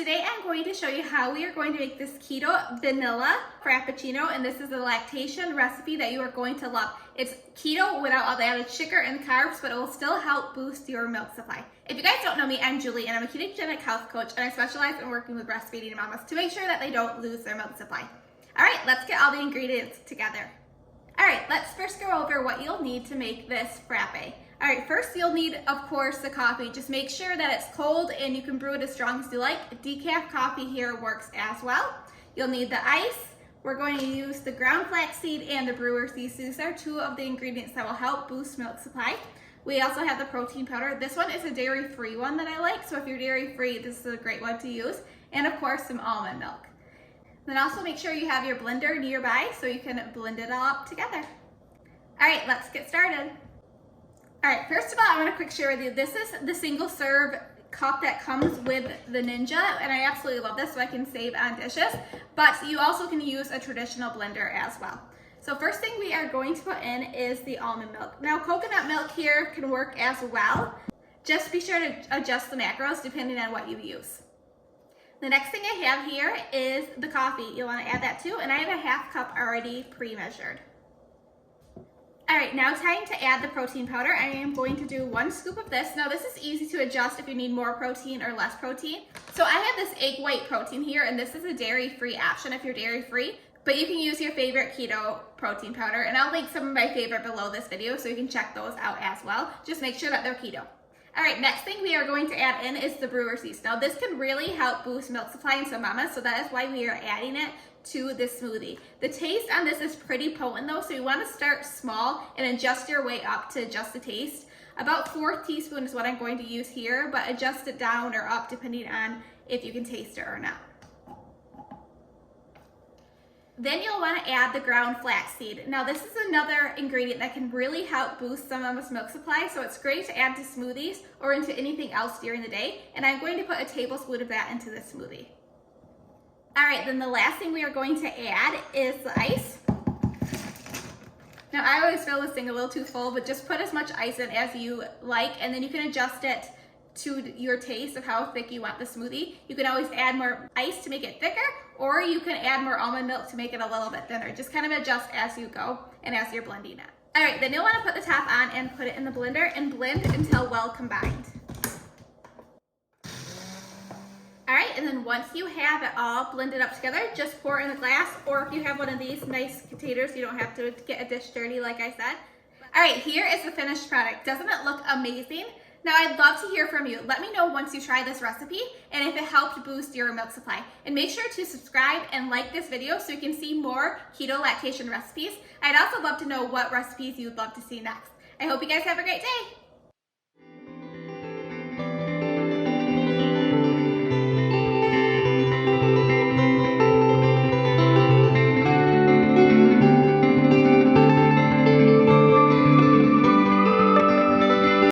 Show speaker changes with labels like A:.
A: today I'm going to show you how we are going to make this keto vanilla frappuccino, and this is a lactation recipe that you are going to love. It's keto without all the added sugar and carbs, but it will still help boost your milk supply. If you guys don't know me, I'm Julie, and I'm a ketogenic health coach, and I specialize in working with breastfeeding mamas to make sure that they don't lose their milk supply. All right, let's get all the ingredients together. All right, let's first go over what you'll need to make this frappe. All right, first you'll need, of course, the coffee. Just make sure that it's cold and you can brew it as strong as you like. Decaf coffee here works as well. You'll need the ice. We're going to use the ground flax seed and the Brewers Seeds. These are two of the ingredients that will help boost milk supply. We also have the protein powder. This one is a dairy-free one that I like, so if you're dairy-free, this is a great one to use. And of course, some almond milk. Then also make sure you have your blender nearby so you can blend it all up together. All right, let's get started. All right, first of all, I want to quick share with you, this is the single serve cup that comes with the Ninja, and I absolutely love this so I can save on dishes, but you also can use a traditional blender as well. So first thing we are going to put in is the almond milk. Now coconut milk here can work as well. Just be sure to adjust the macros depending on what you use. The next thing I have here is the coffee. You'll want to add that too, and I have a half cup already pre-measured. All right, now time to add the protein powder. I am going to do 1 scoop of this. Now this is easy to adjust if you need more protein or less protein. So I have this egg white protein here, and this is a dairy-free option if you're dairy-free, but you can use your favorite keto protein powder, and I'll link some of my favorite below this video so you can check those out as well. Just make sure that they're keto. All right, next thing we are going to add in is the Brewers Seeds. Now this can really help boost milk supply in some mamas, so that is why we are adding it to this smoothie. The taste on this is pretty potent though, so you want to start small and adjust your way up to adjust the taste. About 4 teaspoons is what I'm going to use here, but adjust it down or up depending on if you can taste it or not. Then you'll want to add the ground flax seed. Now this is another ingredient that can really help boost some mama's milk supply, so it's great to add to smoothies or into anything else during the day, and I'm going to put a tablespoon of that into the smoothie. All right, then the last thing we are going to add is the ice. Now I always fill this thing a little too full, but just put as much ice in as you like, and then you can adjust it to your taste of how thick you want the smoothie. You can always add more ice to make it thicker, or you can add more almond milk to make it a little bit thinner. Just kind of adjust as you go and as you're blending it. All right, then you'll want to put the top on and put it in the blender and blend until well combined. All right, and then once you have it all blended up together, just pour it in a glass, or if you have one of these nice containers, you don't have to get a dish dirty like I said. All right, here is the finished product. Doesn't it look amazing? Now I'd love to hear from you. Let me know once you try this recipe and if it helped boost your milk supply. And make sure to subscribe and like this video so you can see more keto lactation recipes. I'd also love to know what recipes you'd love to see next. I hope you guys have a great day.